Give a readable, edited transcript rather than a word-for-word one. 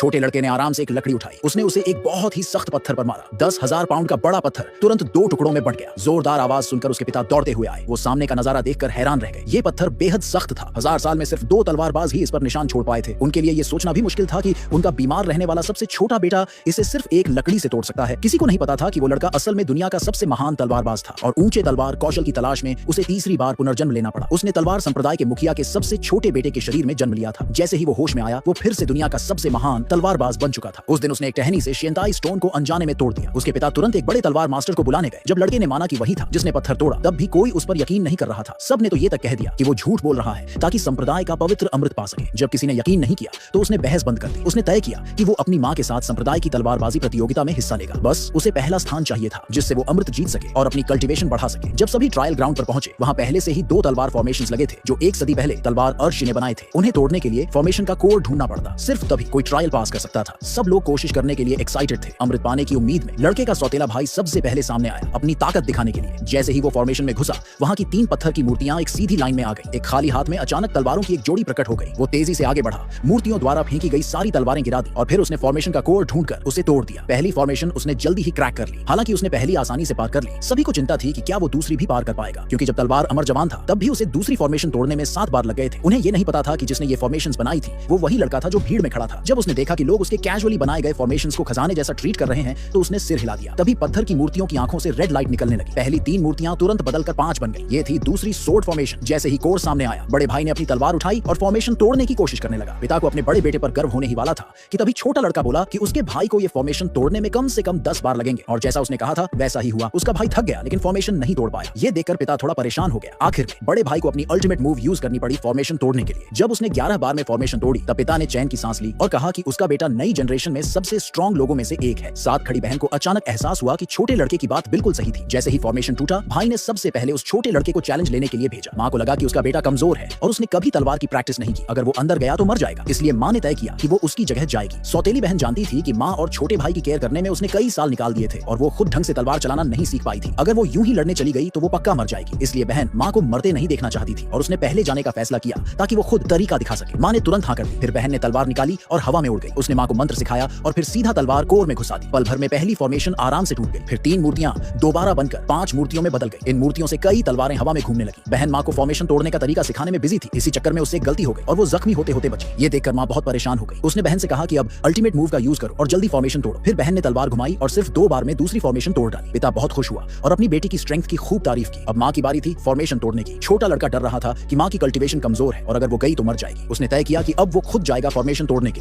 छोटे लड़के ने आराम से एक लकड़ी उठाई। उसने उसे एक बहुत ही सख्त पत्थर पर मारा। 10,000 पाउंड का बड़ा पत्थर तुरंत 2 टुकड़ों में बंट गया। जोरदार आवाज सुनकर उसके पिता दौड़ते हुए आए। वो सामने का नजारा देखकर हैरान रह गए। ये पत्थर बेहद सख्त था। 1000 साल में सिर्फ 2 तलवारबाज ही इस पर निशान छोड़ पाए थे। उनके लिए ये सोचना भी मुश्किल था कि उनका बीमार रहने वाला सबसे छोटा बेटा इसे सिर्फ एक लकड़ी से तोड़ सकता है। किसी को नहीं पता था कि वो लड़का असल में दुनिया का सबसे महान तलवारबाज था और ऊंचे तलवार कौशल की तलाश में उसे तीसरी बार पुनर्जन्म लेना पड़ा। उसने तलवार संप्रदाय के मुखिया के सबसे छोटे बेटे के शरीर में जन्म लिया था। जैसे ही वो होश में आया, वो फिर से दुनिया का सबसे महान तलवारबाज बन चुका था। उस दिन उसने एक टहनी से शियंताई स्टोन को अनजाने में तोड़ दिया। उसके पिता तुरंत एक बड़े तलवार मास्टर को बुलाने गए। जब लड़के ने माना कि वही था जिसने पत्थर तोड़ा, तब भी कोई उस पर यकीन नहीं कर रहा था। सब ने तो ये तक कह दिया कि वो झूठ बोल रहा है ताकि संप्रदाय का पवित्र अमृत पा सके। जब किसी ने यकीन नहीं किया तो उसने बहस बंद कर दी। उसने तय किया कि वो अपनी मां के साथ संप्रदाय की तलवारबाजी प्रतियोगिता में हिस्सा लेगा। बस उसे पहला स्थान चाहिए था जिससे वो अमृत जीत सके और अपनी कल्टीवेशन बढ़ा सके। जब सभी ट्रायल ग्राउंड पर पहुंचे, वहां पहले से ही 2 तलवार फॉर्मेशंस लगे थे जो 1 सदी पहले तलवार अर्श ने बनाए थे। उन्हें तोड़ने के लिए फॉर्मेशन का कोड ढूंढना पड़ता। सिर्फ तभी कोई ट्रायल पास कर सकता था। सब लोग कोशिश करने के लिए एक्साइटेड थे। अमृत पाने की उम्मीद में लड़के का सौतेला भाई सबसे पहले सामने आया, अपनी ताकत दिखाने के लिए। जैसे ही वो फॉर्मेशन में घुसा, वहां की 3 पत्थर की मूर्तियां एक सीधी लाइन में आ गई। एक खाली हाथ में अचानक तलवारों की एक जोड़ी प्रकट हो गई। वो तेजी से आगे बढ़ा, मूर्तियों द्वारा फेंकी गई सारी तलवारें गिरा दी और फिर उसने फॉर्मेशन का कोड ढूंढकर उसे तोड़ दिया। पहली फॉर्मेशन उसने जल्दी ही क्रैक कर ली। हालांकि उसने पहली आसानी से पार कर ली, सभी को चिंता थी कि क्या वो दूसरी भी पार कर पाएगा, क्योंकि जब तलवार अमर जवान था तब भी उसे दूसरी फॉर्मेशन तोड़ने में 7 बार लग गए थे। उन्हें ये नहीं पता था कि जिसने ये फॉर्मेशंस बनाई थी वो वही लड़का था जो भीड़ में खड़ा था। जब उसने देखा कि लोग उसके कैजुअली बनाए गए फॉर्मेशंस को खजाने जैसा ट्रीट कर रहे हैं, तो उसने सिर हिला दिया। तभी पत्थर की मूर्तियों की आंखों से रेड लाइट निकलने लगी। पहली 3 मूर्तियां तुरंत बदलकर 5 बन गई। ये थी दूसरी सोर्ड फॉर्मेशन। जैसे ही कोर सामने आया, बड़े भाई ने अपनी तलवार उठाई और फॉर्मेशन तोड़ने की कोशिश करने लगा। पिता को अपने बड़े बेटे पर गर्व होने ही वाला था कि तभी छोटा लड़का बोला कि उसके भाई को ये फॉर्मेशन तोड़ने में कम से कम 10 बार लगेंगे। और जैसा उसने कहा था वैसा ही हुआ। उसका भाई थक गया लेकिन फॉर्मेशन नहीं तोड़ पाया। ये देखकर पिता थोड़ा परेशान हो गया। आखिर में बड़े भाई को अपनी अल्टीमेट मूव यूज करनी पड़ी फॉर्मेशन तोड़ने के लिए। जब उसने 11 बार में फॉर्मेशन तोड़ी, तब पिता ने चैन की सांस ली और कहा कि उसका बेटा नई जनरेशन में सबसे स्ट्रॉन्ग लोगों में से एक है। साथ खड़ी बहन को अचानक एहसास हुआ कि छोटे लड़के की बात बिल्कुल सही थी। जैसे ही फॉर्मेशन टूटा, भाई ने सबसे पहले उस छोटे लड़के को चैलेंज लेने के लिए भेजा। मां को लगा कि उसका बेटा कमजोर है और उसने कभी तलवार की प्रैक्टिस नहीं की। अगर वो अंदर गया तो मर जाएगा, इसलिए मां ने तय किया कि वो उसकी जगह जाएगी। सौतेली बहन जानती थी कि मां और छोटे भाई की केयर करने में उसने कई साल निकाल दिए थे और वो खुद ढंग से तलवार चलाना नहीं सीख पाई थी। अगर वो यूं ही लड़ने चली गई तो वो पक्का मर जाएगी। इसलिए बहन मां को मरते नहीं देखना चाहती थी और उसने पहले जाने का फैसला किया ताकि वो खुद तरीका दिखा सके। मां ने तुरंत हाँ कर दी। फिर बहन ने तलवार निकाली और हवा में उड़ गई। उसने मां को मंत्र सिखाया और फिर सीधा तलवार कोर में घुसा दी। पल भर में पहली फॉर्मेशन आराम से टूट गई। फिर 3 मूर्तियां दोबारा बनकर 5 मूर्तियों में बदल गई। इन मूर्तियों से कई तलवारें हवा में घूमने लगी। बहन मां को फॉर्मेशन तोड़ने का तरीका सिखाने में बिजी थी। इसी चक्कर में उससे एक गलती हो गई और वो जख्मी होते होते बची। ये देखकर मां बहुत परेशान हो गई। उसने बहन से कहा कि अब अल्टीमेट मूव का यूज करो और जल्दी फॉर्मेशन तोड़ो। फिर बहन ने तलवार घुमाई और सिर्फ 2 बार में दूसरी फॉर्मेशन तोड़ डाली। पिता बहुत खुश हुआ और अपनी बेटी की स्ट्रेंथ की खूब तारीफ की। अब मां की बारी थी फॉर्मेशन तोड़ने की। छोटा लड़का डर रहा था कि मां की कल्टीवेशन कमजोर है और अगर वो गई तो मर जाएगी। उसने तय किया कि अब वो खुद जाएगा फॉर्मेशन तोड़ने के लिए।